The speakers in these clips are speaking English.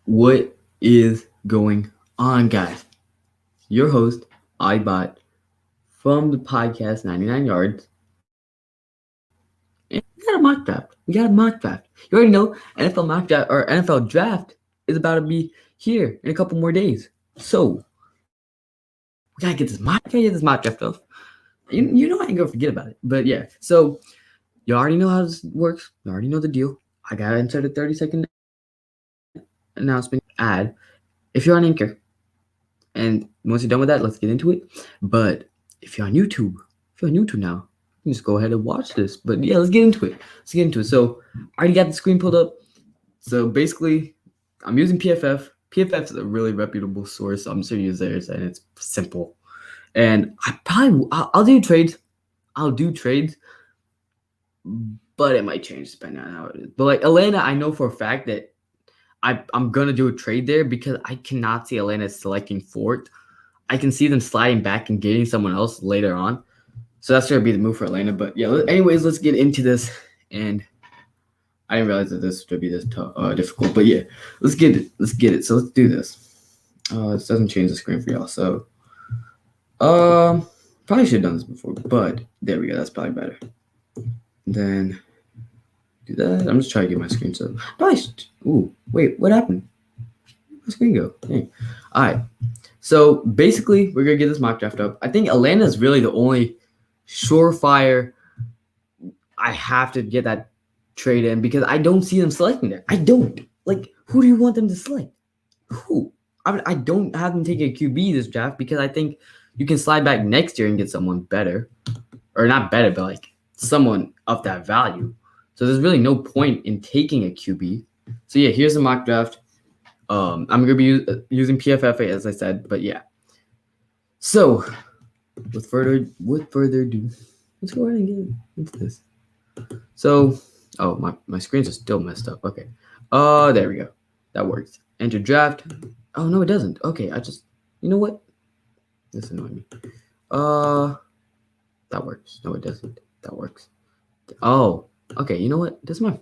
What is going on, guys? Your host, iBot, from the podcast 99Yards. And we got a mock draft. You already know NFL mock draft or NFL draft is about to be here in a couple more days. So we gotta get this mock draft off. You know I ain't gonna forget about it. But yeah, so you already know how this works. You already know the deal. I gotta insert a 30-second announcement ad if you're on Anchor. And once you're done with that, let's get into it. But if you're on YouTube now, you can just go ahead and watch this. But yeah, let's get into it. So I already got the screen pulled up. So basically, I'm using PFF. PFF is a really reputable source. I'm sure you use theirs, and it's simple. And I'll do trades. But it might change depending on how it is. But like Atlanta, I know for a fact that I'm gonna do a trade there because I cannot see Atlanta selecting Fort. I can see them sliding back and getting someone else later on. So that's gonna be the move for Atlanta. But yeah, anyways, let's get into this. And I didn't realize that this would be this difficult. But yeah, let's get it. So let's do this. This doesn't change the screen for y'all. So probably should have done this before, but there we go. That's probably better. And then do that. I'm just trying to get my screen so ooh, wait, what happened? Where'd my screen go? Dang. All right. So basically, we're gonna get this mock draft up. I think Atlanta is really the only surefire. I have to get that trade in because I don't see them selecting there. I don't. Like, who do you want them to select? Who? I don't have them take a QB this draft because I think you can slide back next year and get someone better, or not better, but like someone of that value. So there's really no point in taking a QB. So yeah, here's the mock draft. I'm gonna be using PFF as I said, but yeah. So with further ado, let's go ahead and get into this. So my screens are still messed up. Okay. There we go. That works. Enter draft. Oh no, it doesn't. Okay, you know what? This annoyed me. That works. No, it doesn't. That works. Oh, okay. You know what? This is my.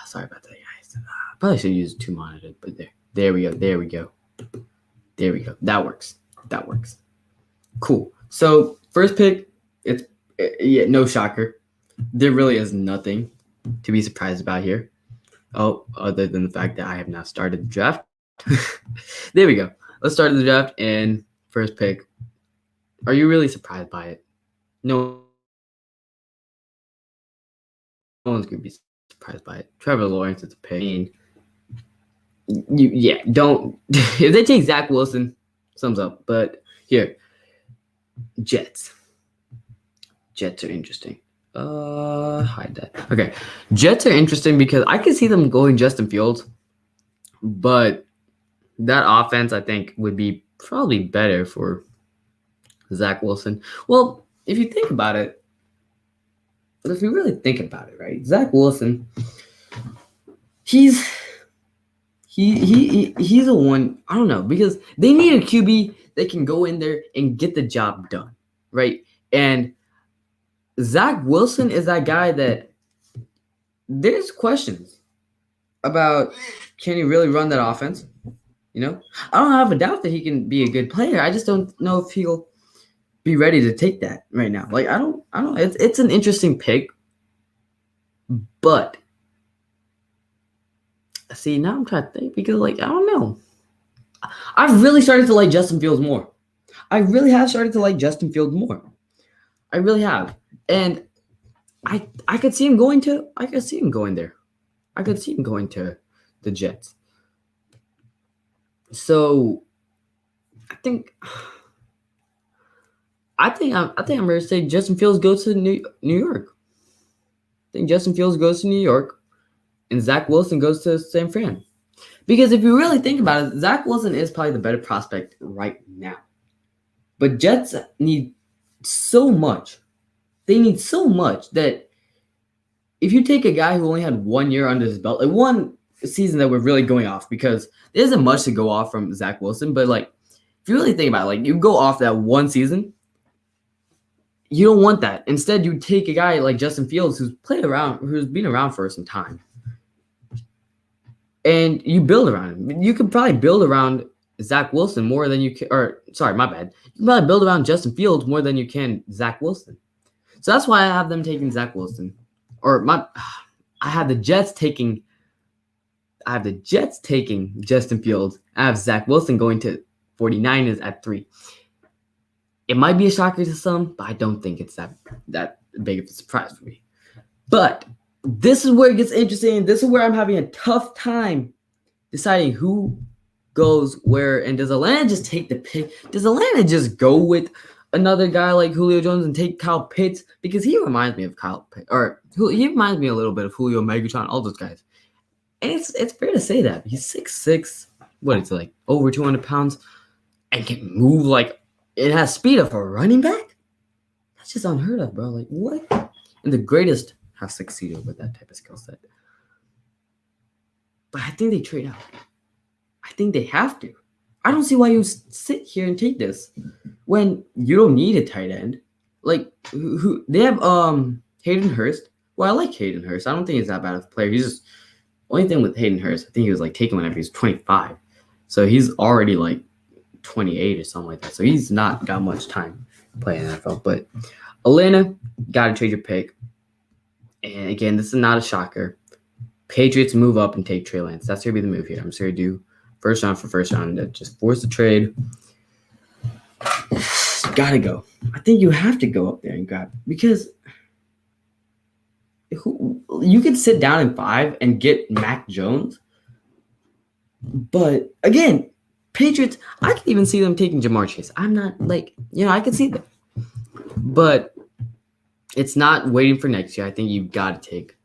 Sorry about that, guys. Probably should use two monitors, but there we go. That works. Cool. So first pick, no shocker. There really is nothing to be surprised about here. Oh, other than the fact that I have now started the draft. There we go. Let's start the draft and first pick. Are you really surprised by it? No one's gonna be surprised by it. Trevor Lawrence is a pick. Don't. If they take Zach Wilson, thumbs up. But here, Jets. Jets are interesting. Hide that. Okay, Jets are interesting because I can see them going Justin Fields, but that offense I think would be probably better for Zach Wilson. Well, if you think about it, if you really think about it, right? Zach Wilson, he's a one. I don't know, because they need a QB that can go in there and get the job done, right? And Zach Wilson is that guy that there's questions about, can he really run that offense? You know, I don't have a doubt that he can be a good player. I just don't know if he'll be ready to take that right now. Like, I don't. It's an interesting pick, but see, now I'm trying to think because, like, I don't know. I've really started to like Justin Fields more. I really have started to like Justin Fields more. I really have, and I could see him going to. I could see him going there. I could see him going to the Jets. So, I think I'm ready to say Justin Fields goes to New York. I think Justin Fields goes to New York, and Zach Wilson goes to San Fran. Because if you really think about it, Zach Wilson is probably the better prospect right now. But Jets need so much. They need so much that if you take a guy who only had 1 year under his belt, like one season that we're really going off, because there isn't much to go off from Zach Wilson, but like if you really think about it, like you go off that one season, you don't want that. Instead, you take a guy like Justin Fields who's been around for some time. and you build around him. You could probably build around Zach Wilson more than you can, or sorry, my bad. You can probably build around Justin Fields more than you can Zach Wilson. So that's why I have them taking Zach Wilson, I have the Jets taking Justin Fields. I have Zach Wilson going to 49ers at 3. It might be a shocker to some, but I don't think it's that big of a surprise for me. But this is where it gets interesting. This is where I'm having a tough time deciding who goes where. And does Atlanta just take the pick? Does Atlanta just go with another guy like Julio Jones and take Kyle Pitts? Because he reminds me of Kyle Pitts, or he reminds me a little bit of Julio, Megatron, all those guys. And it's fair to say that. He's 6'6", what is it, like over 200 pounds, and can move like it has speed of a running back. That's just unheard of, bro. Like, what? And the greatest have succeeded with that type of skill set. But I think they trade out. I think they have to. I don't see why you sit here and take this when you don't need a tight end. Like, who they have Hayden Hurst. Well, I like Hayden Hurst. I don't think he's that bad of a player. He's just only thing with Hayden Hurst, I think he was like taken whenever he was 25. So he's already like 28 or something like that. So he's not got much time playing NFL. But Atlanta, gotta trade your pick. And again, this is not a shocker. Patriots move up and take Trey Lance. That's gonna be the move here. I'm just gonna do first round for first round to just force the trade. Gotta go. I think you have to go up there and grab, because you could sit down in 5 and get Mac Jones. But again, Patriots, I could even see them taking Jamar Chase. I'm not like, I could see that. But it's not waiting for next year. I think you've got to take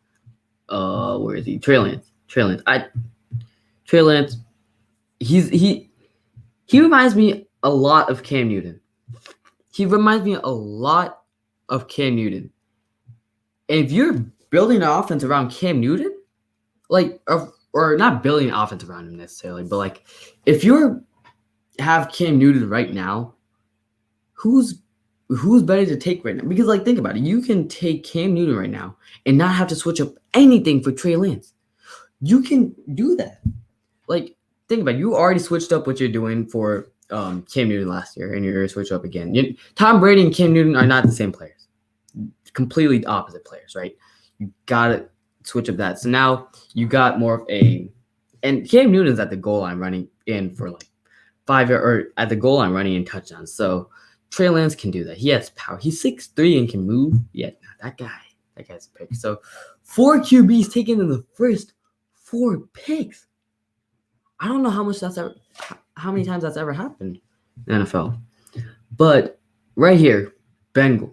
where is he? Trey Lance. Trey Lance, he reminds me a lot of Cam Newton. And if you're building an offense around Cam Newton, like, or not building an offense around him necessarily, but like, if you have Cam Newton right now, who's better to take right now? Because like, think about it. You can take Cam Newton right now and not have to switch up anything for Trey Lance. You can do that. Like, think about it. You already switched up what you're doing for Cam Newton last year, and you're going to switch up again. Tom Brady and Cam Newton are not the same players. Completely opposite players, right? You got to switch up that. So now you got more of and Cam Newton's at the goal line running in for like 5 or at the goal line running in touchdowns. So Trey Lance can do that. He has power. He's 6'3" and can move. Yeah, that guy's a pick. So 4 QBs taken in the first 4 picks. I don't know how many times that's ever happened in the NFL. But right here, Bengals.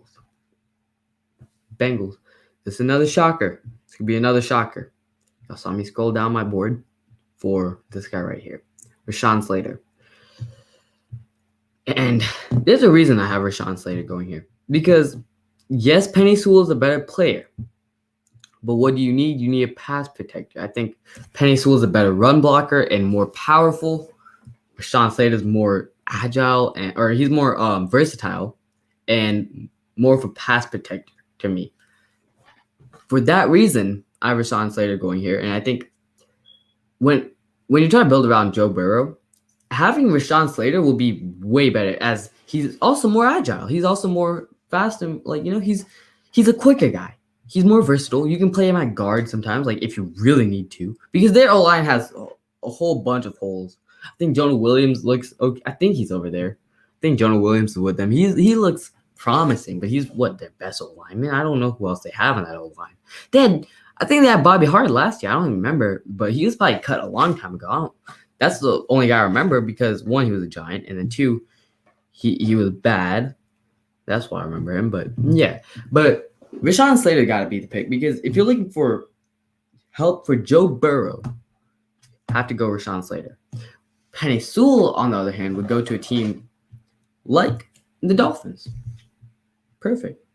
This is another shocker. This could be another shocker. Y'all saw me scroll down my board for this guy right here, Rashaan Slater. And there's a reason I have Rashaan Slater going here. Because, yes, Penei Sewell is a better player. But what do you need? You need a pass protector. I think Penei Sewell is a better run blocker and more powerful. Rashaan Slater is more agile, or he's more versatile and more of a pass protector to me. For that reason, I have Rashaan Slater going here. And I think when you're trying to build around Joe Burrow, having Rashaan Slater will be way better, as he's also more agile. He's also more fast and he's a quicker guy. He's more versatile. You can play him at guard sometimes, like if you really need to, because their O-line has a whole bunch of holes. I think Jonah Williams looks okay. I think he's over there. I think Jonah Williams is with them. He looks promising, but he's their best O-lineman. I don't know who else they have in that O-line. I think they had Bobby Hart last year. I don't even remember, but he was probably cut a long time ago. That's the only guy I remember, because 1, he was a Giant, and then 2, he was bad. That's why I remember him. But yeah, but Rashaan Slater got to be the pick, because if you're looking for help for Joe Burrow, have to go Rashaan Slater. Penei Sewell, on the other hand, would go to a team like the Dolphins. Perfect.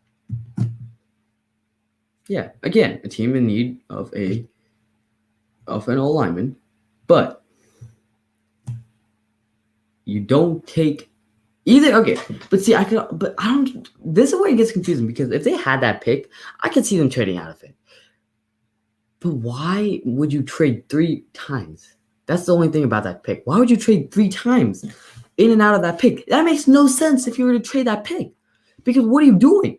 Yeah, again, a team in need of an O-lineman, but you don't take either. Okay, but see, this is where it gets confusing, because if they had that pick, I could see them trading out of it. But why would you trade 3 times? That's the only thing about that pick. Why would you trade 3 times in and out of that pick? That makes no sense if you were to trade that pick. Because what are you doing?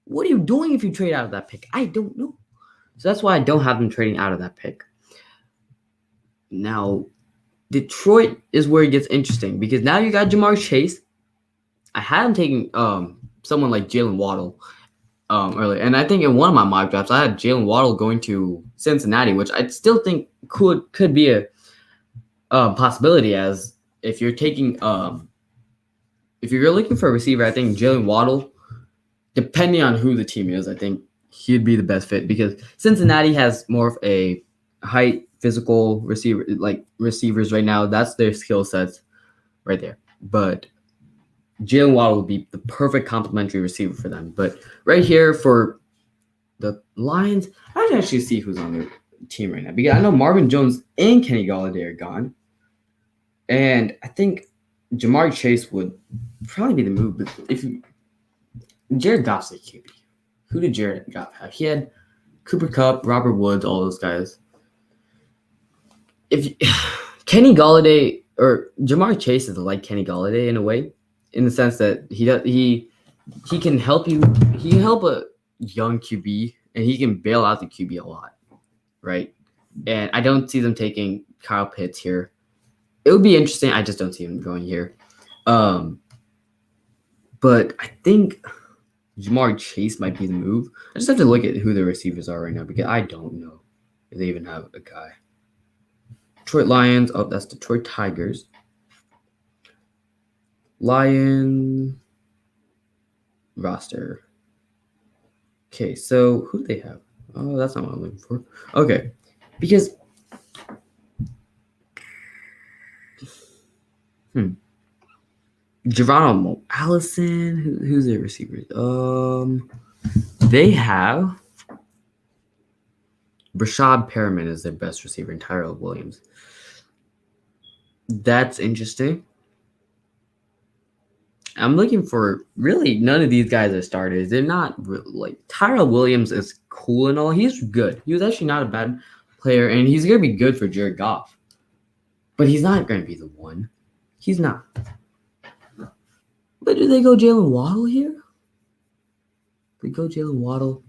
What are you doing if you trade out of that pick? I don't know. So that's why I don't have them trading out of that pick. Now, Detroit is where it gets interesting because now you got Jamar Chase. I had him taking someone like Jaylen Waddle earlier, and I think in one of my mock drafts I had Jaylen Waddle going to Cincinnati, which I still think could be a possibility. As if you're taking if you're looking for a receiver, I think Jaylen Waddle, depending on who the team is, I think he'd be the best fit because Cincinnati has more of a height, physical receivers right now. That's their skill sets right there. But Jaylen Waddle would be the perfect complementary receiver for them. But right here for the Lions, I can actually see who's on their team right now because I know Marvin Jones and Kenny Golladay are gone. And I think Jamar Chase would probably be the move. But Jared Goff's a QB. Who did Jared Goff have? He had Cooper Kupp, Robert Woods, all those guys. If Kenny Golladay or Jamar Chase is like Kenny Golladay in a way, in the sense that he can help you. He can help a young QB, and he can bail out the QB a lot, right? And I don't see them taking Kyle Pitts here. It would be interesting. I just don't see him going here. But I think Jamar Chase might be the move. I just have to look at who the receivers are right now because I don't know if they even have a guy. Detroit Lions. Oh, that's Detroit Tigers. Lion roster. Okay, so who do they have? Oh, that's not what I'm looking for. Okay, because Geronimo Allison, who's their receivers? They have Brashad Perriman is their best receiver, and Tyrell Williams. That's interesting. I'm looking for really none of these guys are starters. They're not like Tyrell Williams is cool and all. He's good. He was actually not a bad player, and he's gonna be good for Jared Goff. But he's not gonna be the one. He's not. But do they go Jaylen Waddle here? They go Jaylen Waddle.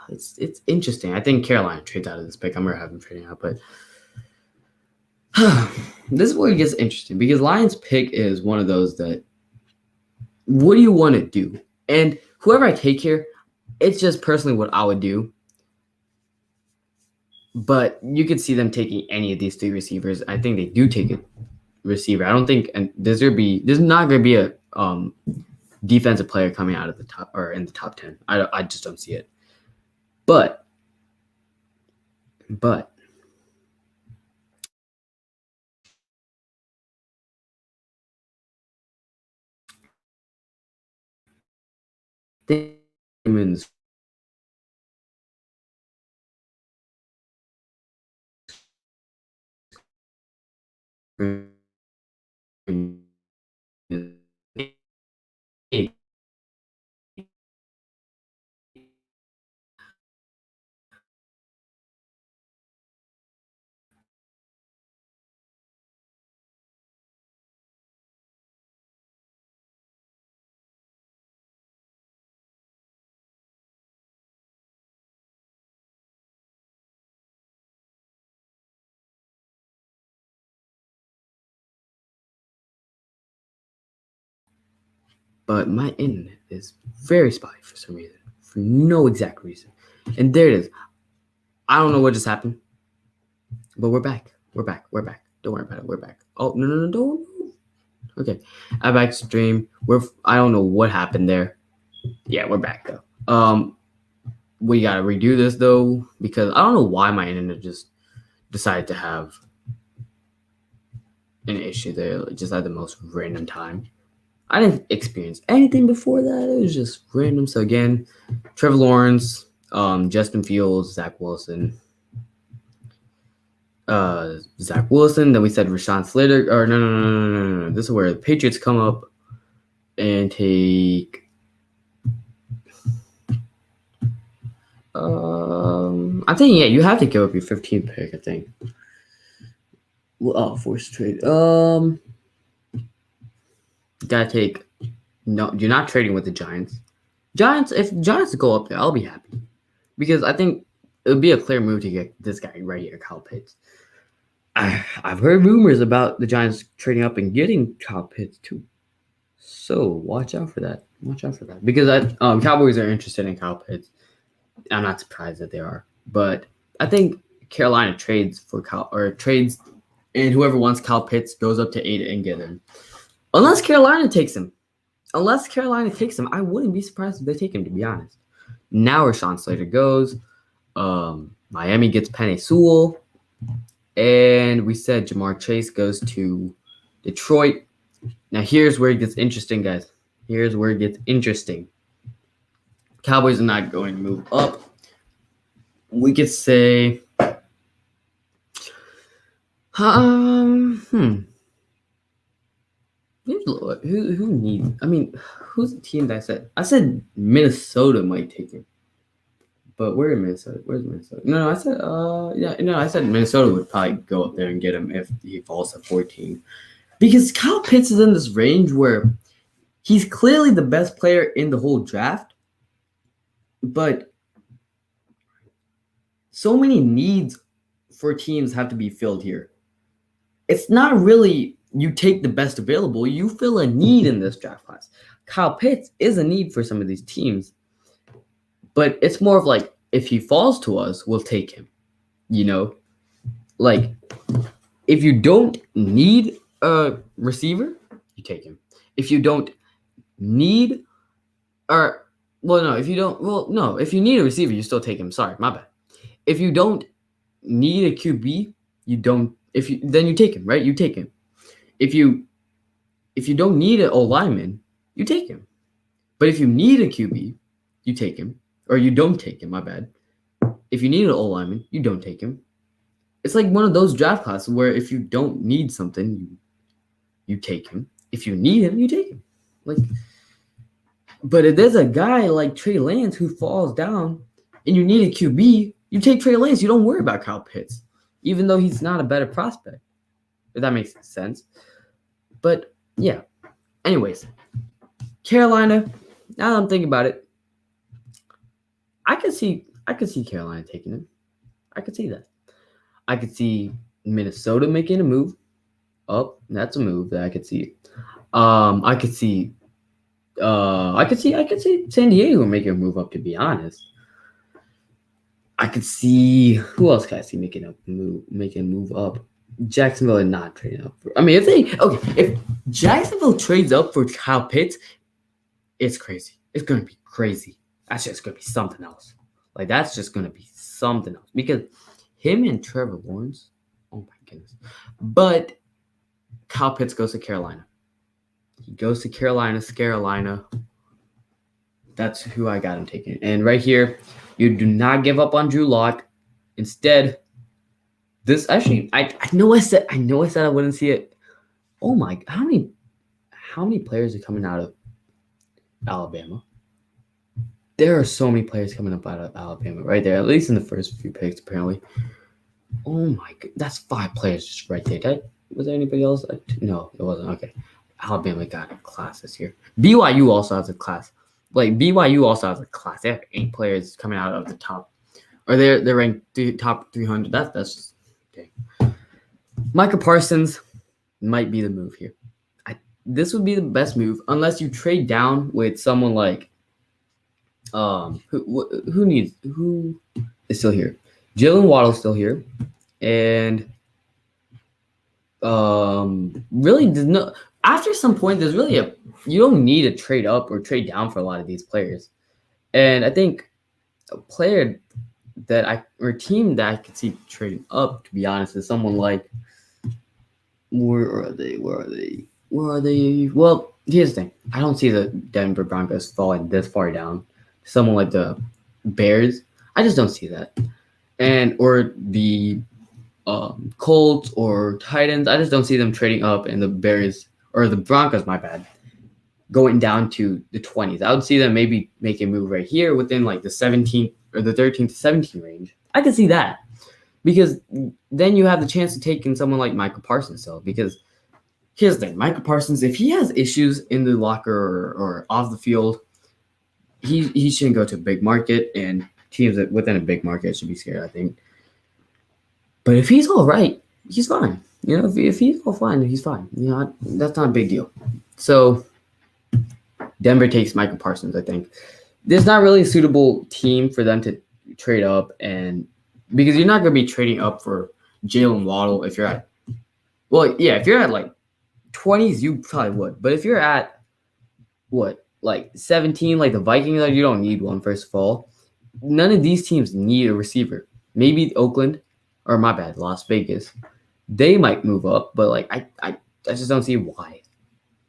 It's interesting. I think Carolina trades out of this pick. I'm gonna have them trading out, but this is where it gets interesting because Lions pick is one of those that what do you want to do? And whoever I take here, it's just personally what I would do. But you could see them taking any of these 3 receivers. I think they do take a receiver. I don't think, and there's not gonna be a defensive player coming out of the top or in the top 10. I just don't see it. But Simmons but my internet is very spotty for some reason, for no exact reason. And there it is. I don't know what just happened, but we're back. We're back. Don't worry about it. We're back. Oh, no, don't. Okay. I'm back to stream. I don't know what happened there. Yeah, we're back though. We gotta redo this though, because I don't know why my internet just decided to have an issue there, just at the most random time. I didn't experience anything before that. It was just random. So again, Trevor Lawrence, Justin Fields, Zach Wilson. Then we said Rashaan Slater. Or no. This is where the Patriots come up and take I'm thinking, yeah, you have to give up your 15th pick, I think. Well, force trade. You gotta take. No, you're not trading with the Giants. If Giants go up there, I'll be happy. Because I think it would be a clear move to get this guy right here, Kyle Pitts. I've heard rumors about the Giants trading up and getting Kyle Pitts too. So watch out for that. Because Cowboys are interested in Kyle Pitts. I'm not surprised that they are. But I think Carolina trades and whoever wants Kyle Pitts goes up to 8 and get him. Unless Carolina takes him, I wouldn't be surprised if they take him, to be honest. Now Rashaan Slater goes. Miami gets Penei Sewell. And we said Jamar Chase goes to Detroit. Now here's where it gets interesting, guys. Cowboys are not going to move up. We could say, who needs? I mean, who's the team that I said? I said Minnesota might take him. But where in Minnesota? Where's Minnesota? No, I said I said Minnesota would probably go up there and get him if he falls to 14. Because Kyle Pitts is in this range where he's clearly the best player in the whole draft, but so many needs for teams have to be filled here. It's not really you take the best available, you fill a need in this draft class. Kyle Pitts is a need for some of these teams, but it's more of like, if he falls to us, we'll take him. Like, if you don't need a receiver, you take him. If you don't need, if you need a receiver, you still take him. Sorry, my bad. If you don't need a QB, then you take him, right? You take him. If you don't need an O-lineman, you take him. But if you need a QB, you take him. Or you don't take him, my bad. If you need an O-lineman, you don't take him. It's like one of those draft classes where if you don't need something, you take him. If you need him, you take him. But if there's a guy like Trey Lance who falls down and you need a QB, you take Trey Lance. You don't worry about Kyle Pitts, even though he's not a better prospect. If that makes sense. But yeah. Anyways, Carolina. Now that I'm thinking about it, I could see Carolina taking him. I could see that. I could see Minnesota making a move up. That's a move that I could see. I could see San Diego making a move up, to be honest. I could see, who else can I see making a move up? Jacksonville and not trading up. If Jacksonville trades up for Kyle Pitts, it's crazy. It's going to be crazy. That's just going to be something else. That's just going to be something else. Because him and Trevor Lawrence, oh my goodness. But Kyle Pitts goes to Carolina. He goes to Carolina. That's who I got him taking. And right here, you do not give up on Drew Lock. Instead, this actually, I know I said I wouldn't see it. Oh my, how many players are coming out of Alabama? There are so many players coming up out of Alabama right there, at least in the first few picks, apparently. Oh my god, that's 5 players just right there. Was there anybody else? No, it wasn't. Okay. Alabama got a class this year. BYU also has a class. They have 8 players coming out of the top. Or they're ranked top 300. That's just okay. Micah Parsons might be the move here. This would be the best move unless you trade down with someone like who is still here? Jaylen Waddle still here, and really there's no. After some point, there's really you don't need to trade up or trade down for a lot of these players, and I think a player team that I could see trading up, to be honest, is someone like where are they? Well, here's the thing: I don't see the Denver Broncos falling this far down. Someone like the Bears, I just don't see that, or the Colts or Titans, I just don't see them trading up, and the Bears or the Broncos, my bad, going down to the 20s. I would see them maybe make a move right here within like the 17th or the 13 to 17 range, I can see that. Because then you have the chance to take in someone like Michael Parsons. So, because here's the thing, Michael Parsons, if he has issues in the locker or off the field, he shouldn't go to a big market, and teams that within a big market should be scared, I think. But if he's all right, he's fine. If he's all fine, he's fine. That's not a big deal. So Denver takes Michael Parsons, I think. There's not really a suitable team for them to trade up, and because you're not going to be trading up for Jaylen Waddle if you're at, if you're at like 20s, you probably would. But if you're at, 17, like the Vikings, you don't need one, first of all. None of these teams need a receiver. Maybe Oakland, or my bad, Las Vegas. They might move up, but I just don't see why.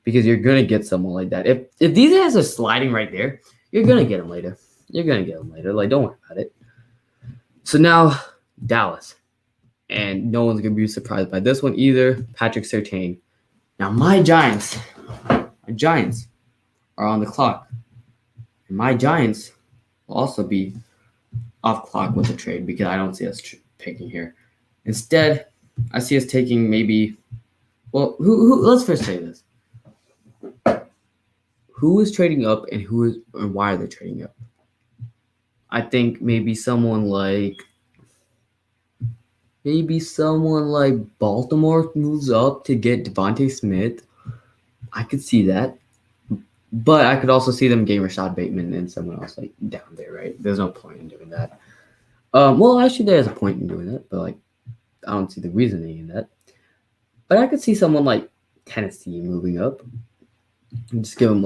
Because you're going to get someone like that. If these guys are sliding right there, you're going to get them later. Don't worry about it. So now, Dallas. And no one's going to be surprised by this one either. Patrick Surtain. Now, my Giants are on the clock. And my Giants will also be off clock with the trade because I don't see us picking here. Instead, I see us taking maybe... Well, who? Let's first say this. Who is trading up and why are they trading up? I think maybe someone like Baltimore moves up to get Devontae Smith. I could see that. But I could also see them getting Rashad Bateman and someone else down there, right? There's no point in doing that. Actually there's a point in doing that, but I don't see the reasoning in that. But I could see someone like Tennessee moving up. And just give them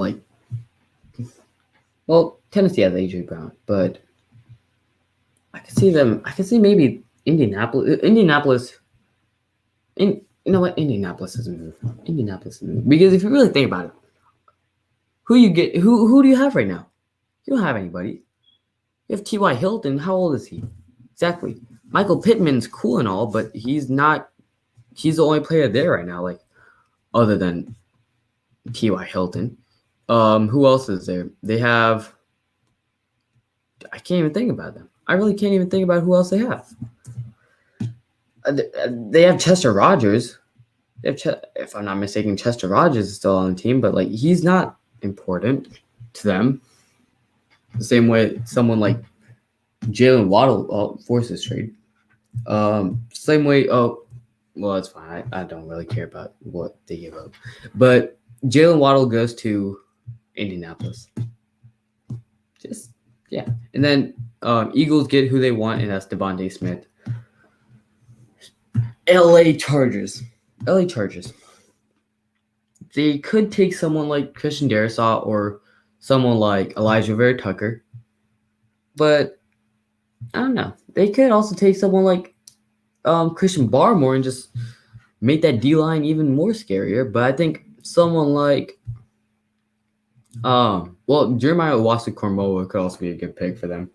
Tennessee has AJ Brown, but I could see maybe Indianapolis. Indianapolis doesn't move. Because if you really think about it, who do you have right now? You don't have anybody. You have T.Y. Hilton. How old is he? Exactly. Michael Pittman's cool and all, but he's not. He's the only player there right now, other than T.Y. Hilton. Who else is there? They have. I can't even think about them. I really can't even think about who else they have. They have Chester Rogers. If I'm not mistaken, Chester Rogers is still on the team, but he's not important to them. The same way someone like Jaylen Waddle forces trade. Same way. Oh, well, that's fine. I don't really care about what they give up, but Jaylen Waddle goes to Indianapolis. And then Eagles get who they want, and that's Devontae Smith. LA Chargers. They could take someone like Christian Darrisaw or someone like Elijah Vera Tucker. But I don't know. They could also take someone like Christian Barmore and just make that D-line even more scarier. But I think someone like Jeremiah Owusu-Koramoah could also be a good pick for them.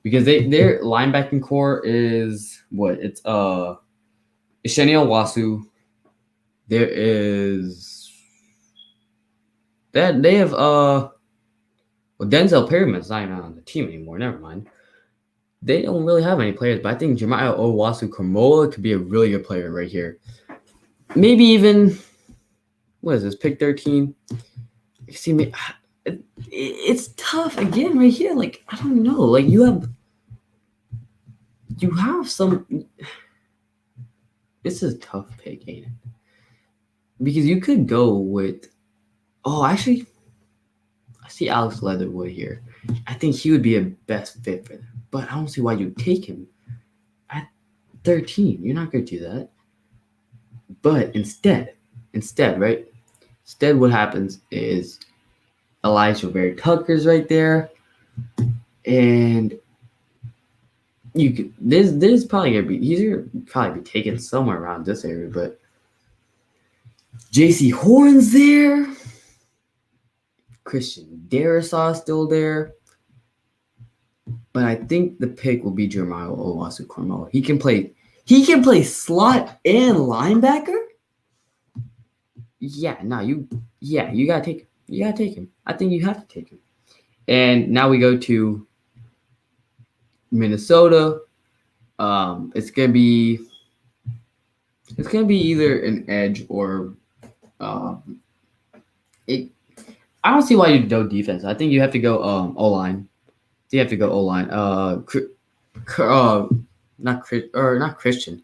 Because their linebacking core is what? It's Isheni Owasu. There is that they have Denzel Perryman's not even on the team anymore. Never mind. They don't really have any players, but I think Jeremiah Owusu-Koramoah could be a really good player right here. Maybe even what is this, pick 13? See, it's tough again right here. I don't know. You have some. This is a tough pick, ain't it? Because you could go with. Oh, actually, I see Alex Leatherwood here. I think he would be a best fit for them. But I don't see why you would take him at 13. You're not going to do that. But instead, right? Instead, what happens is Elijah Vera Tucker's right there. And you could there's probably gonna be probably be taken somewhere around this area, but JC Horn's there. Christian Darrisaw still there. But I think the pick will be Jeremiah Owusu-Koramoah. He can play slot and linebacker. You gotta take him. You gotta take him. I think you have to take him. And now we go to Minnesota. It's gonna be either an edge or um, it. I don't see why you do defense. I think you have to go O line. You have to go O line. Not Christian.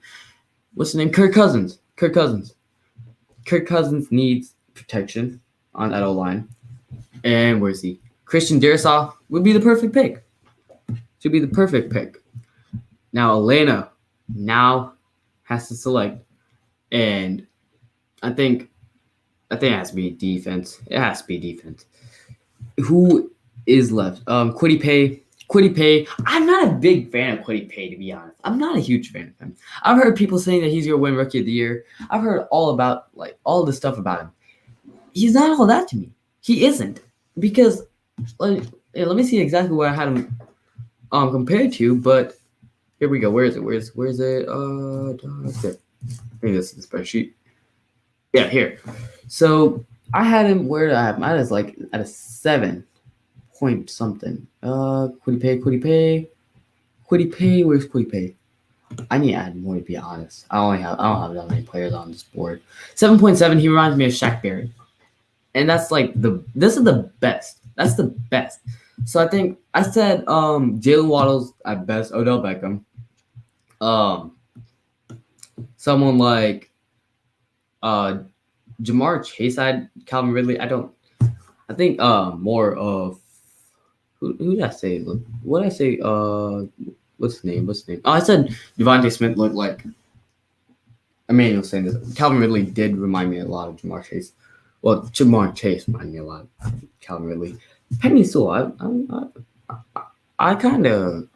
What's the name? Kirk Cousins. Kirk Cousins needs protection on that O line. And where's he? Christian Darisaw would be the perfect pick. Should be the perfect pick. Now Elena now has to select, and I think it has to be defense. It has to be defense. Who is left? Kwity Paye. Kwity Paye. I'm not a big fan of Kwity Paye, to be honest. I'm not a huge fan of him. I've heard people saying that he's gonna win Rookie of the Year. I've heard all the stuff about him. He's not all that to me. He isn't, because let me see exactly what I had him compared to. But here we go. Where is it? Where's it? There. I think this is the spreadsheet. Yeah, here. So I had him. Where did I have him? I was like at a 7 point something. Kwity Paye. Where's Kwity Paye? I need to add more, to be honest. I don't have that many players on this board. 7.7. He reminds me of Shaq Barrett, and that's like this is the best. That's the best. So I think I said Jaylen Waddle's at best. Odell Beckham. Someone like Jamar Chase. I had Calvin Ridley. I think more of who did I say? What did I say? What's his name? Oh, I said Devontae Smith looked like Emmanuel Sanders. Calvin Ridley did remind me a lot of Jamar Chase. Well, Jamar Chase reminded me a lot of Calvin Ridley. Penny Sewell, I kind of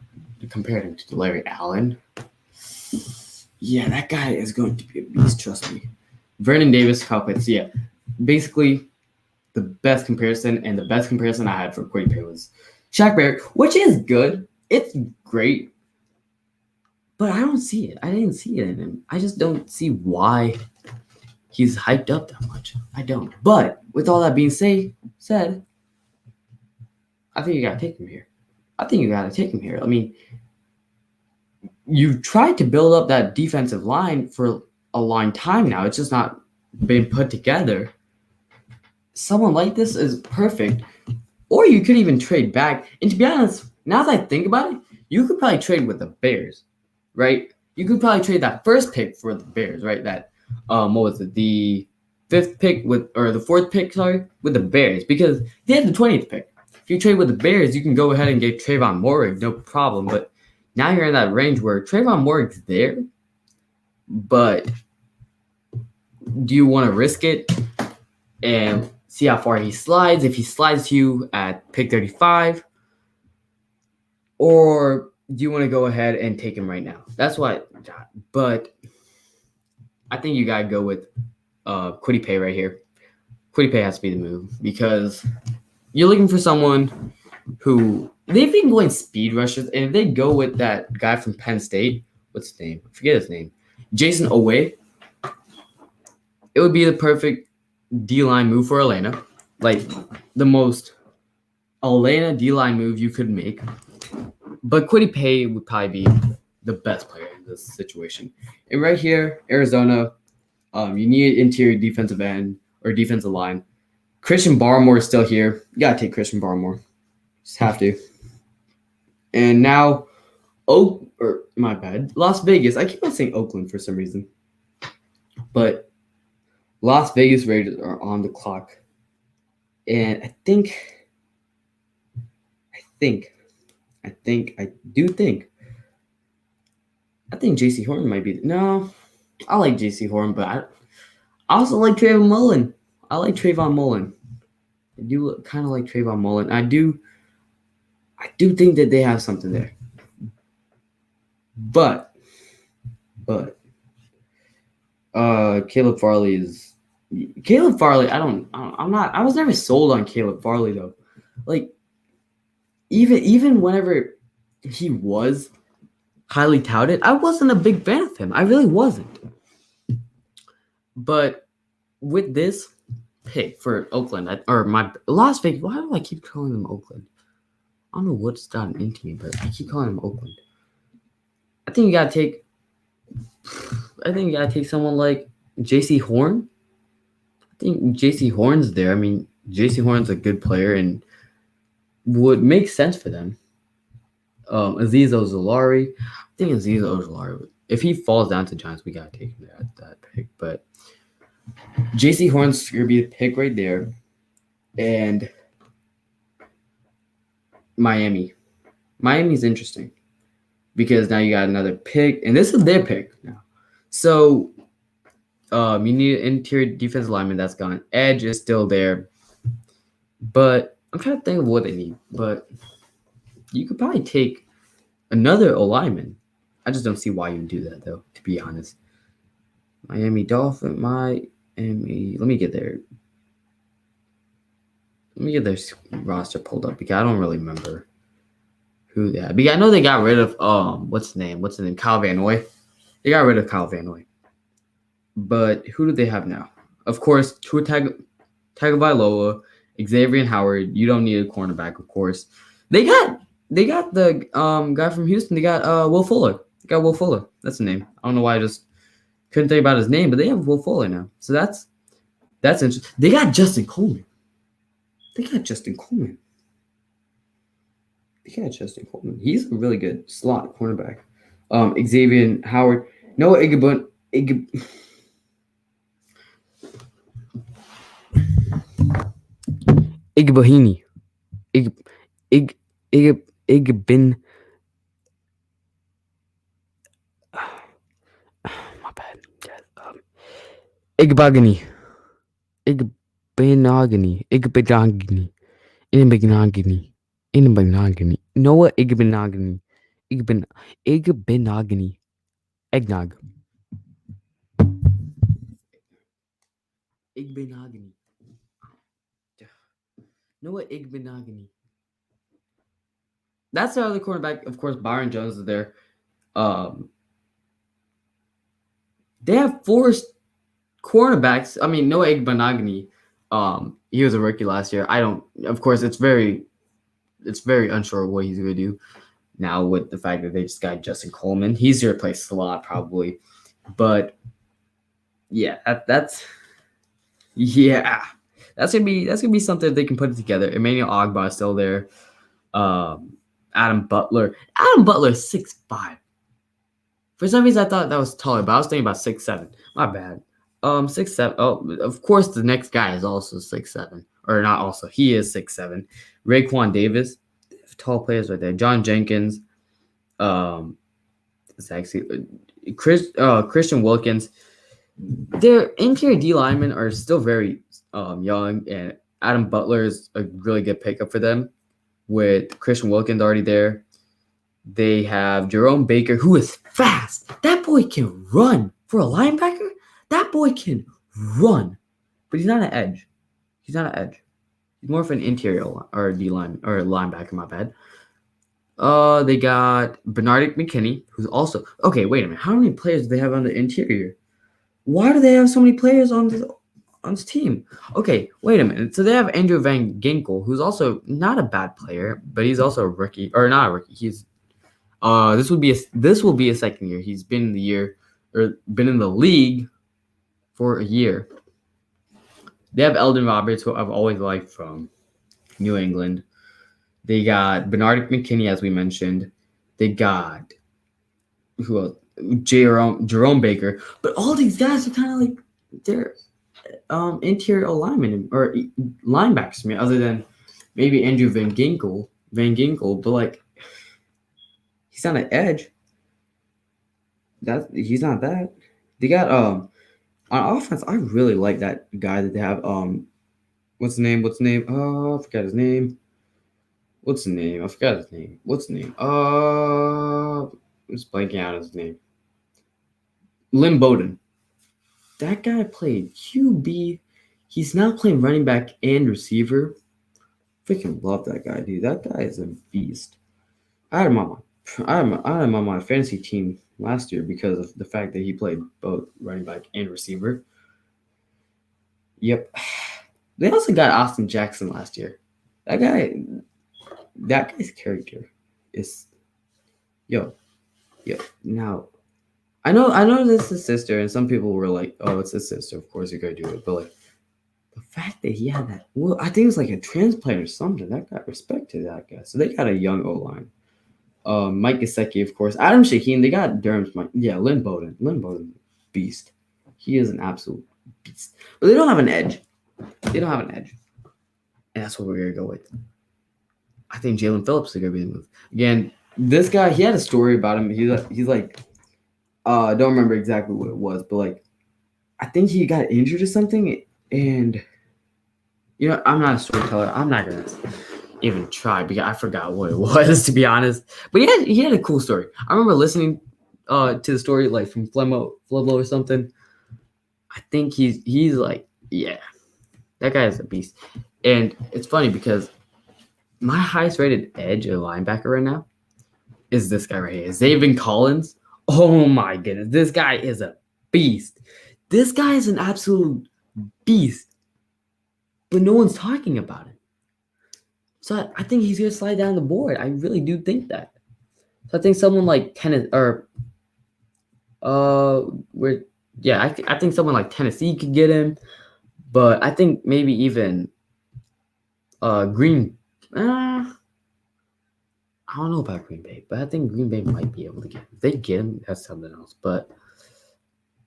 compared him to Larry Allen. Yeah, that guy is going to be a beast, trust me. Vernon Davis, Kyle Pitts, yeah. Basically, the best comparison, and the best comparison I had for Kwity Paye was Shaq Barrett, which is good. It's great. But I don't see it. I didn't see it in him. I just don't see why he's hyped up that much. I don't. But with all that being said, I think you got to take him here. I mean, you've tried to build up that defensive line for a long time now. It's just not been put together. Someone like this is perfect. Or you could even trade back. And to be honest, now that I think about it, you could probably trade with the Bears, right? You could probably trade that first pick for the Bears, right? That what was it? The fourth pick, with the Bears, because they had the 20th pick. If you trade with the Bears, you can go ahead and get Trayvon Moehrig, no problem. But now you're in that range where Trayvon Moehrig's there, but do you want to risk it and see how far he slides? If he slides to you at pick 35, or do you want to go ahead and take him right now? That's what. But I think you gotta go with Kwity Paye right here. Kwity Paye has to be the move, because you're looking for someone who they've been going speed rushers, and if they go with that guy from Penn State, what's his name? I forget his name. Jason Oweh. It would be the perfect D-line move for Atlanta. Like the most Atlanta D-line move you could make. But Kwity Paye would probably be the best player in this situation. And right here, Arizona, you need interior defensive end or defensive line. Christian Barmore is still here. You gotta take Christian Barmore. Just have to. And now, my bad. Las Vegas. I keep on saying Oakland for some reason. But Las Vegas Raiders are on the clock. And I think J.C. Horn might be. No, I like J.C. Horn, but I also like Trayvon Mullen. I like Trayvon Mullen. I do kind of like Trayvon Mullen. I do think that they have something there. But Caleb Farley. I was never sold on Caleb Farley though. Like even whenever he was highly touted, I wasn't a big fan of him. I really wasn't. But with this pick for Oakland, or my Las Vegas, why do I keep calling them Oakland? I don't know what's got an in team, but I keep calling him Oakland. I think you gotta take someone like JC Horn. I think JC Horn's there. I mean, JC Horn's a good player and would make sense for them. Aziz Ojulari. I think Aziz Ojulari, if he falls down to Giants, we gotta take him there at that pick. But JC Horn's gonna be a pick right there. And Miami's interesting because now you got another pick, and this is their pick now. So you need an interior defensive lineman. That's gone. Edge is still there, but I'm trying to think of what they need. But you could probably take another O-lineman. I just don't see why you would do that, though, to be honest. Miami Dolphin, Miami. Let me get their roster pulled up because I don't really remember who they had. But I know they got rid of what's the name? Kyle Van Noy. They got rid of Kyle Van Noy. But who do they have now? Of course, Tua Tagovailoa, Xavier Howard. You don't need a cornerback, of course. They got the guy from Houston. They got Will Fuller. They got Will Fuller. That's the name. I don't know why I just couldn't think about his name, but they have Will Fuller now. So that's interesting. They got Justin Coleman. He's a really good slot cornerback. Xavier Howard. Noah Igbahini. Igbin. My bad. Igbagani. Noah Igbenogany. Eggnog. Igbenogany. Noah Igbenogany. That's the other cornerback. Of course, Byron Jones is there. They have 4 cornerbacks. I mean, Noah Igbenogany. He was a rookie last year. Of course, it's very unsure what he's going to do now with the fact that they just got Justin Coleman. He's here to play slot probably. But yeah, that's gonna be something they can put it together. Emmanuel Ogbah is still there. Adam Butler. Adam Butler is 6'5". For some reason I thought that was taller, but I was thinking about 6'7". My bad. 6'7". Oh, of course the next guy is also 6'7". Or not also. He is 6'7". Raekwon Davis. Tall players right there. John Jenkins. It's actually Christian Wilkins. Their interior D linemen are still very young, and Adam Butler is a really good pickup for them. With Christian Wilkins already there, they have Jerome Baker, who is fast. That boy can run for a linebacker. That boy can run, but he's not an edge. He's more of an interior or D line or linebacker. My bad. They got Bernard McKinney, who's also okay. Wait a minute. How many players do they have on the interior? Why do they have so many players on this team? Okay, wait a minute. So they have Andrew Van Ginkel, who's also not a bad player, but he's also a rookie, or not a rookie. He's this will be a second year. He's been in the league for a year. They have Eldon Roberts, who I've always liked from New England. They got Bernard McKinney, as we mentioned. They got who else? Jerome Baker. But all these guys are kind of like they're interior linemen or linebackers to me, other than maybe Andrew Van Ginkel. But like he's not an edge. He's not that. They got on offense. I really like that guy that they have. What's the name? Oh, I forgot his name. What's the name? I forgot his name. What's the name? I'm just blanking out his name. Lynn Bolden. That guy played QB. He's now playing running back and receiver. Freaking love that guy, dude. That guy is a beast. I had him on my fantasy team last year because of the fact that he played both running back and receiver. Yep. They also got Austin Jackson last year. That guy, that guy's character is yo. Now I know this is his sister, and some people were like, "Oh, it's his sister. Of course, you gotta do it." But like the fact that he had that, well, I think it was like a transplant or something. That got respect to that guy. So they got a young O line. Mike Gesicki, of course. Adam Shaheen. They got Durham's Mike. Yeah, Lynn Bolden. Beast. He is an absolute beast. But they don't have an edge. And that's what we're gonna go with. I think Jalen Phillips is gonna be the move. Again, this guy, he had a story about him. He's like, I don't remember exactly what it was, but like, I think he got injured or something, and I'm not a storyteller. I'm not gonna even try because I forgot what it was, to be honest. But he had a cool story. I remember listening to the story like from Flemmo or something. I think he's like, yeah, that guy is a beast. And it's funny because my highest rated edge or linebacker right now is this guy right here, Zaven Collins. Oh my goodness, this guy is a beast. This guy is an absolute beast, but no one's talking about it. So I think he's gonna slide down the board. I really do think that. So I think someone like Tennessee I think someone like Tennessee could get him, but I think maybe even Green. I don't know about Green Bay, but I think Green Bay might be able to get him. If they get him, that's something else. But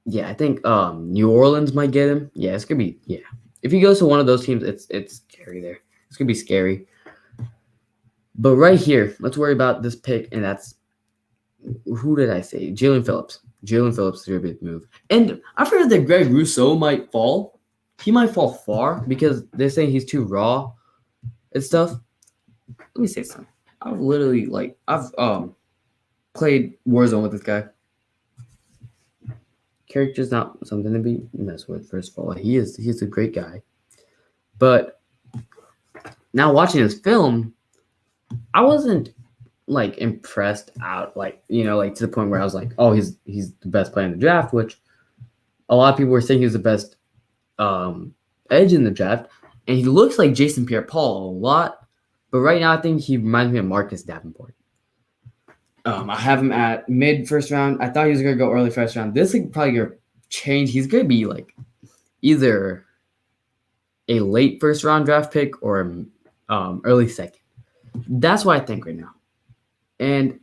yeah, I think New Orleans might get him. Yeah, it's gonna be If he goes to one of those teams, it's scary there. It's gonna be scary. But right here, let's worry about this pick, and that's who did I say? Jalen Phillips. Jalen Phillips is gonna be the move. And I've heard that Greg Rousseau might fall. He might fall far because they're saying he's too raw and stuff. Let me say something. I've played Warzone with this guy. Character's not something to be messed with, first of all. He's a great guy. But now watching his film, I wasn't like impressed out, like to the point where I was like, oh, he's the best player in the draft, which a lot of people were saying he was the best edge in the draft. And he looks like Jason Pierre-Paul a lot. But right now, I think he reminds me of Marcus Davenport. I have him at mid first round. I thought he was going to go early first round. This is probably going to change. He's going to be like either a late first round draft pick or early second. That's what I think right now. And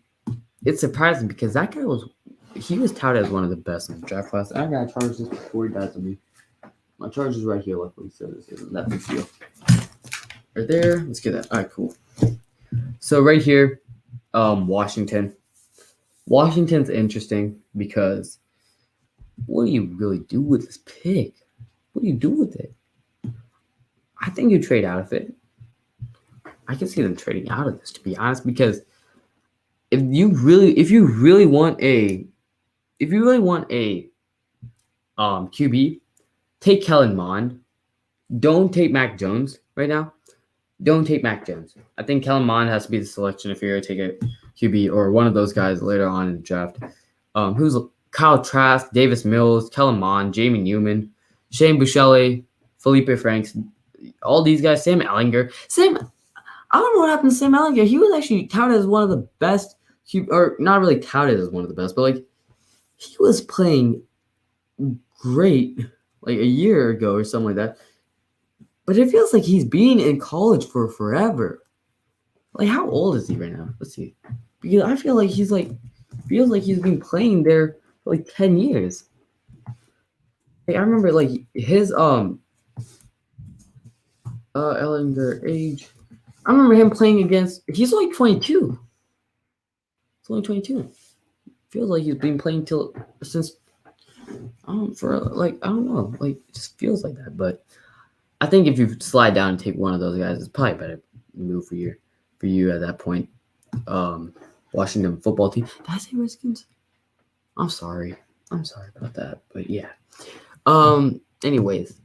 it's surprising because that guy was touted as one of the best in the draft class. I got to charge this before he dies on me. My charge is right here, luckily, so this isn't that big deal. Right there. Let's get that. All right, cool. So right here, Washington. Washington's interesting because what do you really do with this pick? What do you do with it? I think you trade out of it. I can see them trading out of this, to be honest, because if you really want a QB, take Kellen Mond. Don't take Mac Jones right now. Don't take Mac Jones. I think Kellen Mond has to be the selection if you're going to take a QB or one of those guys later on in the draft. Who's Kyle Trask, Davis Mills, Kellen Mond, Jamie Newman, Shane Buechele, Felipe Franks, all these guys, Sam Ehlinger. I don't know what happened to Sam Ehlinger. He was actually touted as one of the best, or not really touted as one of the best, but like he was playing great like a year ago or something like that. But it feels like he's been in college for forever. Like, how old is he right now? Let's see. Because I feel like he's been playing there for like 10 years. Hey, I remember like his Ehlinger age. I remember him playing against. He's only 22. He's only 22. Feels like he's been playing since. I don't know. Like, it just feels like that. But I think if you slide down and take one of those guys, it's probably a better move for you at that point. Washington football team. Did I say Redskins? I'm sorry about that. But yeah. Anyways.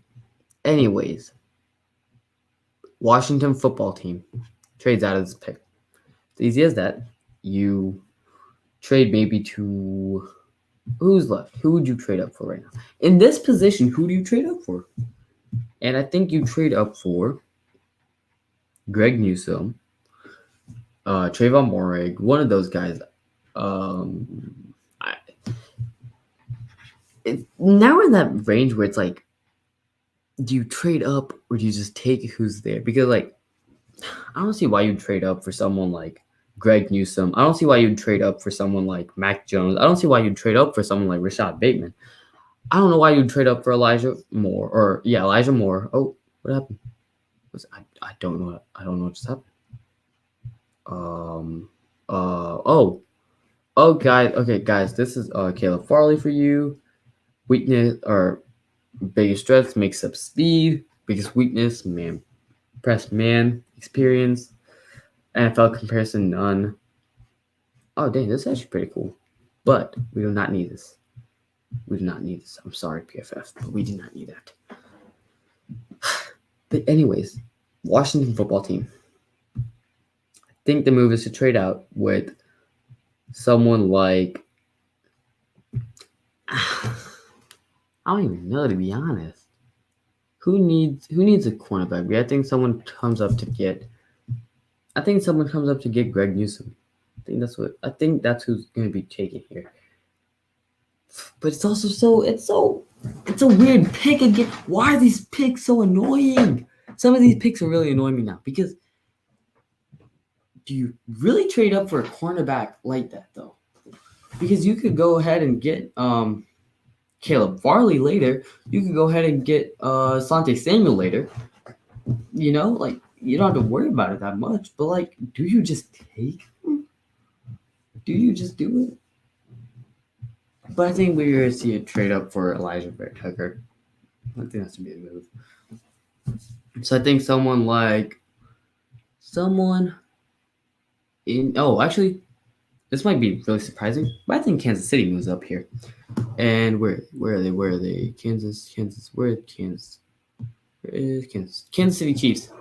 Washington football team trades out of this pick. It's easy as that. You trade maybe to who's left? Who would you trade up for right now? In this position, who do you trade up for? And I think you trade up for Greg Newsome, Trayvon Morig, one of those guys. I, now we're in that range where it's like, do you trade up or do you just take who's there? Because like, I don't see why you'd trade up for someone like Greg Newsome. I don't see why you'd trade up for someone like Mac Jones. I don't see why you'd trade up for someone like Rashad Bateman. I don't know why you'd trade up for Elijah Moore or Elijah Moore. Oh, what happened? I don't know. I don't know what just happened. Guys. Okay, guys. This is Caleb Farley for you. Weakness or biggest strength makes up speed. Biggest weakness, man. Press man experience. NFL comparison, none. Oh, dang, this is actually pretty cool. But we do not need this. We do not need this. I'm sorry, PFF, but we do not need that. But anyways, Washington football team. I think the move is to trade out with someone like... I don't even know, to be honest. Who needs a cornerback? I think someone comes up to get Greg Newsome. I think that's who's going to be taken here. But it's also it's a weird pick again. Why are these picks so annoying? Some of these picks are really annoying me now because do you really trade up for a cornerback like that though? Because you could go ahead and get Caleb Farley later. You could go ahead and get Sante Samuel later. You know, like you don't have to worry about it that much. But like, do you just take him? Do you just do it? But I think we're going to see a trade up for Elijah Vera Tucker. I think that's going to be a move. So I think actually, this might be really surprising, but I think Kansas City moves up here. And where are they? Where are they? Kansas. Where is Kansas? Where is Kansas? Kansas City Chiefs.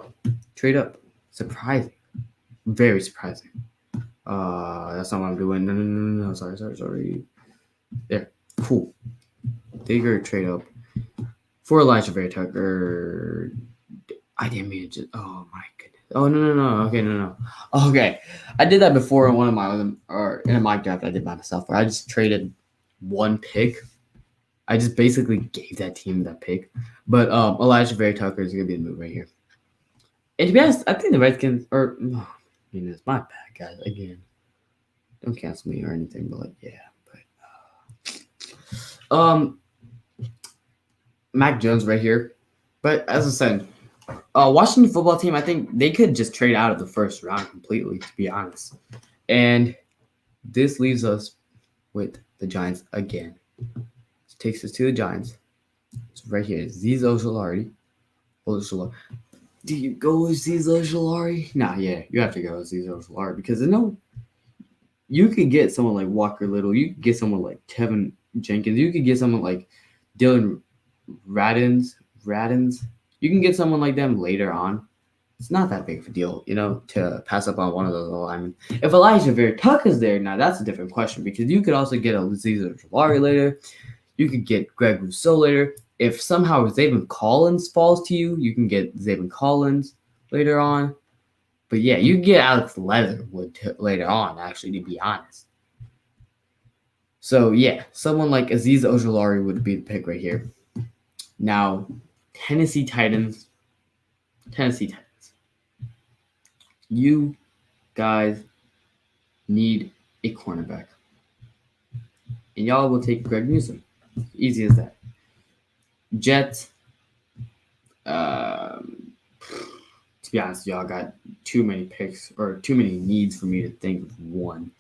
Trade up. Surprising. Very surprising. That's not what I'm doing. No. Sorry. There. Cool. Bigger trade up for Elijah Vera Tucker. I didn't mean to just... Oh, my goodness. Oh, no. Okay, no. Okay. I did that before in in a mock draft I did by myself where I just traded one pick. I just basically gave that team that pick. But Elijah Vera Tucker is going to be the move right here. And to be honest, I think the Redskins are... Oh, it's my bad, guys. Again. Don't cancel me or anything, but like, yeah. Mac Jones right here. But as I said, Washington football team, I think they could just trade out of the first round completely, to be honest. And this leaves us with the Giants again. This takes us to the Giants. It's right here. Azeez Ojulari. Do you go with Azeez Ojulari? Nah, yeah, you have to go with Azeez Ojulari because you could get someone like Walker Little. You could get someone like Tevin Jenkins. You could get someone like Dylan Radins. You can get someone like them later on. It's not that big of a deal, to pass up on one of those linemen. If Elijah Vera Tucker's there, now that's a different question because you could also get Azeez Ojulari later. You could get Greg Rousseau later. If somehow Zaven Collins falls to you, you can get Zaven Collins later on. But yeah, you can get Alex Leatherwood later on, actually, to be honest. So yeah, someone like Azeez Ojulari would be the pick right here. Now, Tennessee Titans. You guys need a cornerback. And y'all will take Greg Newsome. Easy as that. Jets. To be honest, y'all got too many picks or too many needs for me to think of one.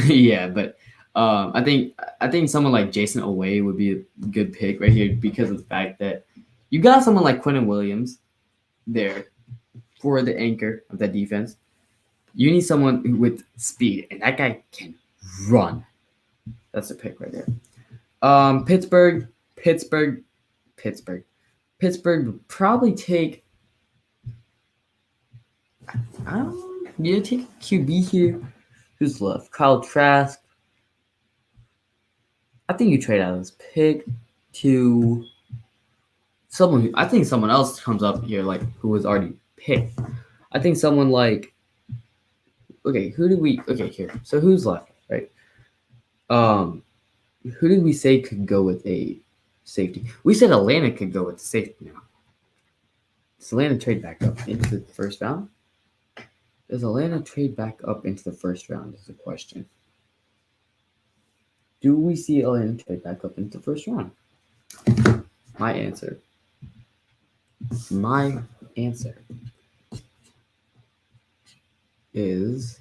Yeah, but I think someone like Jason Oweh would be a good pick right here because of the fact that you got someone like Quentin Williams there for the anchor of that defense. You need someone with speed, and that guy can run. That's the pick right there. Pittsburgh would probably take... take a QB here. Who's left? Kyle Trask. I think you trade out of this pick to someone I think someone else comes up here, like who was already picked. I think someone like okay, who do we? Okay, here. So who's left, right? Who did we say could go with a safety? We said Atlanta could go with the safety now. Does Atlanta trade back up into the first round? Does Atlanta trade back up into the first round? Is the question. Do we see Atlanta trade back up into the first round? My answer is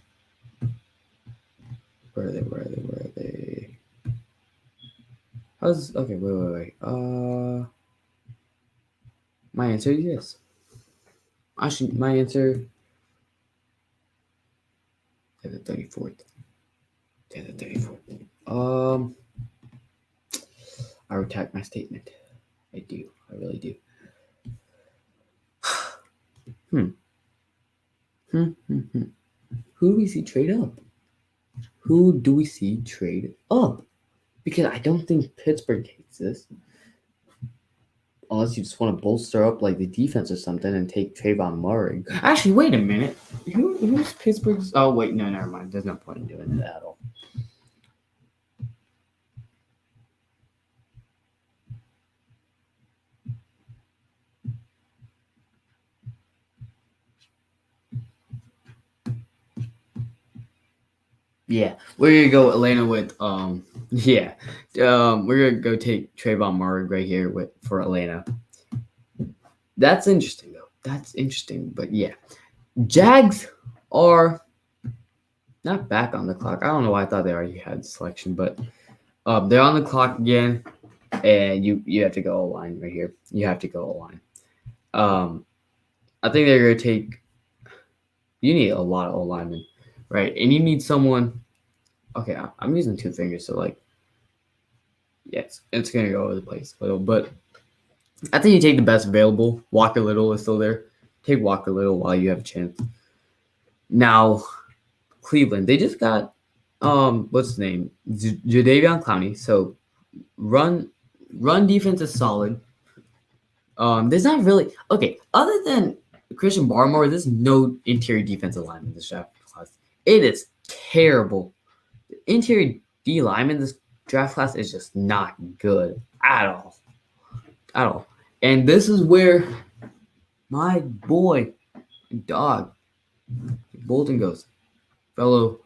where are they? Okay, wait. My answer is yes. Actually, my answer to the 34th. I retract my statement. I do. I really do. Who do we see trade up? Who do we see trade up? Because I don't think Pittsburgh takes this. Unless you just want to bolster up like the defense or something and take Trayvon Murray. Actually, wait a minute. Who's Pittsburgh's? Oh, wait. No, never mind. There's no point in doing that at all. Yeah, we're gonna go Atlanta with we're gonna go take Trayvon Murray right here for Atlanta. That's interesting though. That's interesting, but yeah, Jags are not back on the clock. I don't know why I thought they already had selection, but they're on the clock again, and you have to go O-line right here. You have to go O-line. I think they're gonna take. You need a lot of O-linemen, right? And you need someone. Okay, I'm using two fingers, so like, yes, it's gonna go over the place a little, but I think you take the best available. Walker Little is still there. Take Walker Little while you have a chance. Now, Cleveland, they just got what's his name? Jadeveon Clowney. So run defense is solid. There's not really other than Christian Barmore, there's no interior defensive lineman in this draft class. It is terrible. The interior D lineman in this draft class is just not good at all. And this is where my boy, dog, Bolden goes. Fellow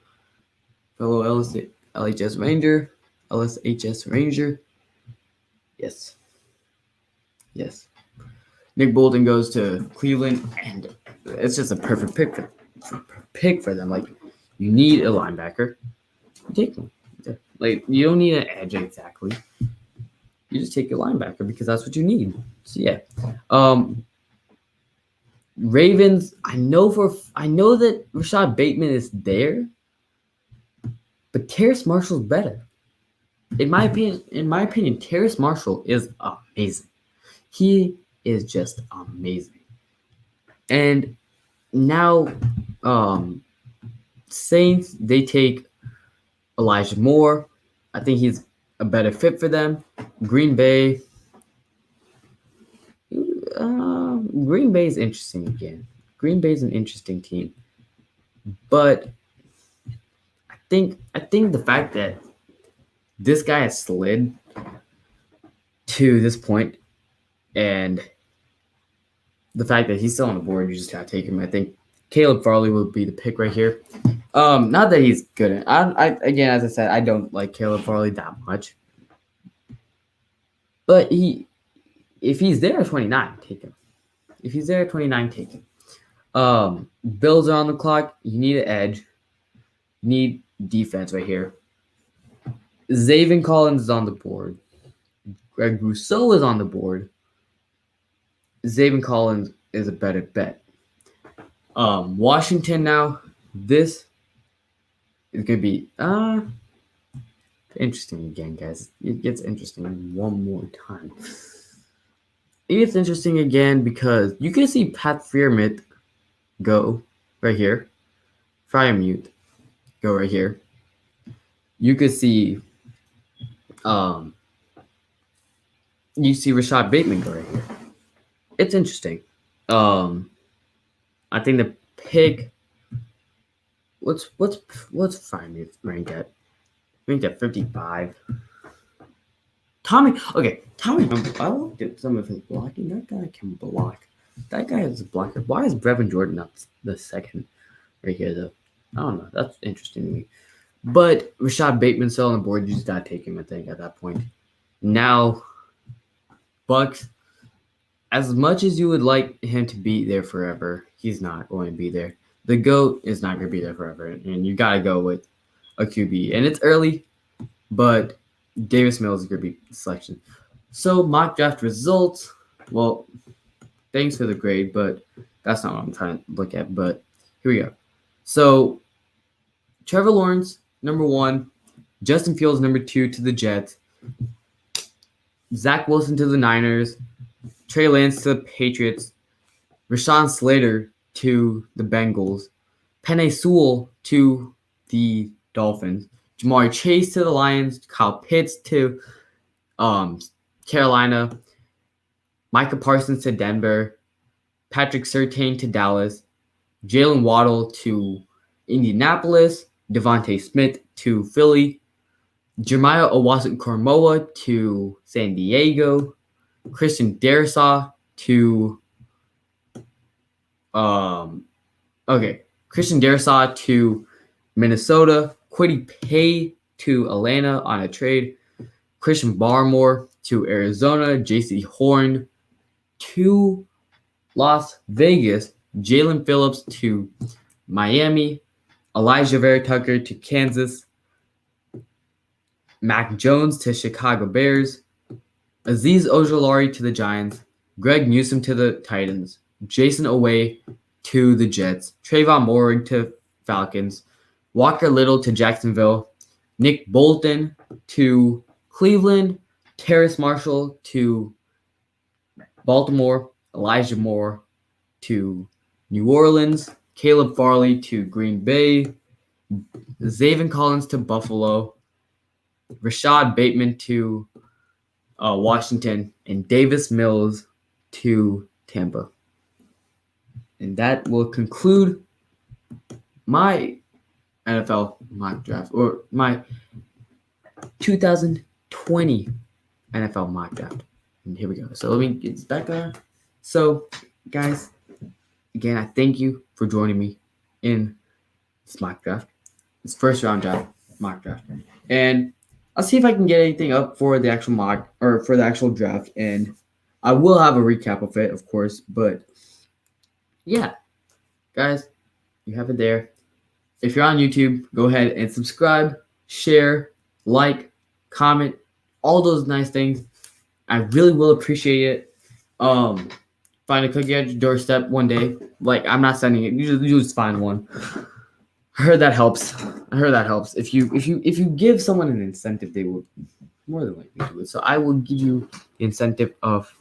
LHS Ranger, LSHS Ranger. Yes. Nick Bolden goes to Cleveland, and it's just a perfect pick for them. Like, you need a linebacker, you take them. Like, you don't need an edge exactly. You just take a linebacker because that's what you need. So yeah. Ravens, I know that Rashad Bateman is there, but Terrace Marshall's better. In my opinion, Terrace Marshall is amazing. He is just amazing. And now Saints, they take Elijah Moore. I think he's a better fit for them. Green Bay is interesting again. Green Bay is an interesting team. But I think the fact that this guy has slid to this point, and the fact that he's still on the board, you just gotta take him. I think Caleb Farley will be the pick right here. Not that he's good. Again, as I said, I don't like Caleb Farley that much. But if he's there at 29, take him. If he's there at 29, take him. Bills are on the clock. You need an edge. You need defense right here. Zaven Collins is on the board. Greg Rousseau is on the board. Zaven Collins is a better bet. Washington now. This is going to be interesting again, guys. It gets interesting one more time. It gets interesting again because you can see Pat Freiermuth go right here. Freiermuth go right here. You could see you see Rashad Bateman go right here. It's interesting. I think the pick what's fine ranked at? Ranked at 55. Tommy. Okay, Tommy. I looked at some of his blocking. That guy can block. That guy is a blocker. Why is Brevin Jordan not the second right here though? I don't know. That's interesting to me. But Rashad Bateman still on the board. You just gotta take him, I think, at that point. Now, Bucks. As much as you would like him to be there forever, he's not going to be there. The GOAT is not going to be there forever, and you got to go with a QB. And it's early, but Davis Mills is going to be the selection. So mock draft results. Well, thanks for the grade, but that's not what I'm trying to look at. But here we go. So Trevor Lawrence, number 1. Justin Fields, number 2 to the Jets. Zach Wilson to the Niners. Trey Lance to the Patriots. Rashaan Slater to the Bengals. Penei Sewell to the Dolphins. Jamar Chase to the Lions. Kyle Pitts to Carolina. Micah Parsons to Denver. Patrick Surtain to Dallas. Jaylen Waddle to Indianapolis. Devontae Smith to Philly. Jeremiah Owusu-Koramoah to San Diego. Christian Darrisaw to Christian Darrisaw to Minnesota. Kwity Paye to Atlanta on a trade. Christian Barmore to Arizona. JC Horn to Las Vegas. Jalen Phillips to Miami. Elijah Vera Tucker to Kansas. Mac Jones to Chicago Bears. Azeez Ojulari to the Giants. Greg Newsome to the Titans. Jason Oweh to the Jets. Trayvon Moore to Falcons. Walker Little to Jacksonville. Nick Bolton to Cleveland. Terrace Marshall to Baltimore. Elijah Moore to New Orleans. Caleb Farley to Green Bay. Zaven Collins to Buffalo. Rashad Bateman to Washington, and Davis Mills to Tampa. And that will conclude my NFL mock draft, or my 2020 NFL mock draft. And here we go. So let me get this back on. So, guys, again, I thank you for joining me in this mock draft. This first round mock draft. And I'll see if I can get anything up for the actual mock or for the actual draft, and I will have a recap of it, of course. But yeah, guys, you have it there. If you're on YouTube, go ahead and subscribe, share, like, comment, all those nice things. I really will appreciate it. Find a cookie at your doorstep one day. Like, I'm not sending it. You just find one. I heard that helps. If you give someone an incentive, they will more than likely do it. So I will give you the incentive of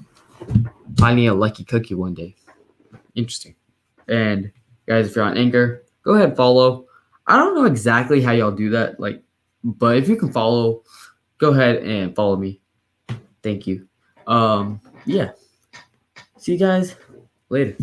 finding a lucky cookie one day. Interesting. And guys, if you're on Anchor, go ahead and follow. I don't know exactly how y'all do that, but if you can follow, go ahead and follow me. Thank you. Yeah. See you guys later.